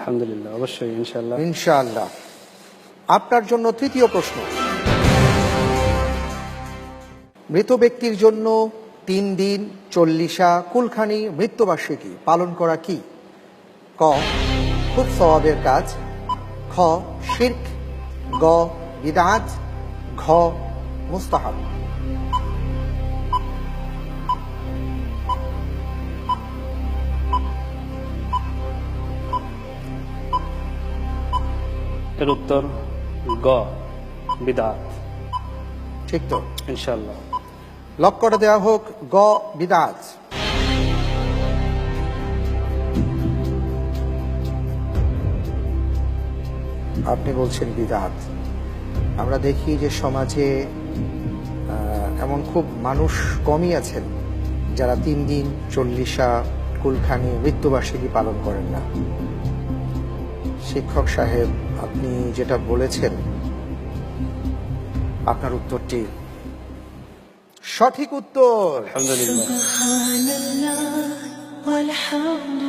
আলহামদুলিল্লাহ, অবশ্যই, ইনশাআল্লাহ। ইনশাআল্লাহ। আপনার জন্য তৃতীয় প্রশ্ন। মৃত ব্যক্তির জন্য 3 দিন 40 কুলখানি মৃত্যুবার্ষিকী পালন করা কি? ক, খুব সওয়াবের কাজ, খ, শিরক, গ, বিদআত, ঘ, মুস্তাহাব। এর উত্তর গ, বিদআত। ঠিক তো? ইনশাআল্লাহ। লক করে দেওয়া হোক গ, বিদআত। আপনি বলছেন বিদআত। আমরা দেখি যে সমাজে এমন খুব মানুষ কমই আছেন যারা 3 দিন 40 কুলখানি মৃত্যুবার্ষিকী পালন করেন না। শিক্ষক সাহেব, আপনি যেটা বলেছেন আপনার উত্তরটি সঠিক উত্তর। আলহামদুলিল্লাহ।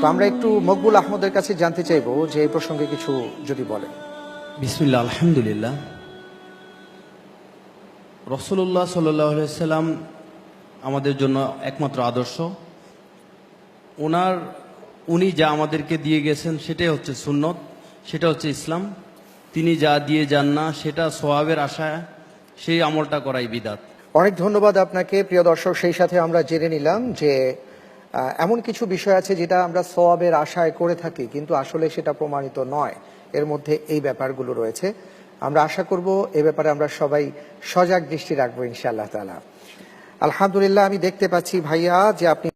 তো আমরা একটু মকবুল আহমদের কাছে জানতে চাইবো যে এই প্রসঙ্গে কিছু যদি বলেন। বিসমিল্লাহ, আলহামদুলিল্লাহ। রাসূলুল্লাহ সাল্লাল্লাহু আলাইহি সাল্লাম আমাদের জন্য একমাত্র আদর্শ। উনি যা আমাদেরকে দিয়ে গেছেন সেটাই হচ্ছে সুন্নত, সেটা হচ্ছে ইসলাম। তিনি যা দিয়ে যান না সেটা সওয়াবের আশায় সেই আমলটা করাই বিদআত। অনেক ধন্যবাদ আপনাকে প্রিয় দর্শক। সেই সাথে আমরা জেনে নিলাম যে এমন কিছু বিষয় আছে যেটা আমরা সওয়াবের আশায় করে থাকি কিন্তু আসলে সেটা প্রমাণিত নয়। এর মধ্যে এই ব্যাপারগুলো রয়েছে। আমরা আশা করব এ ব্যাপারে আমরা সবাই সজাগ দৃষ্টি রাখবো ইনশাআল্লাহ তাআলা। আলহামদুলিল্লাহ। আমি দেখতে পাচ্ছি ভাইয়া যে আপনি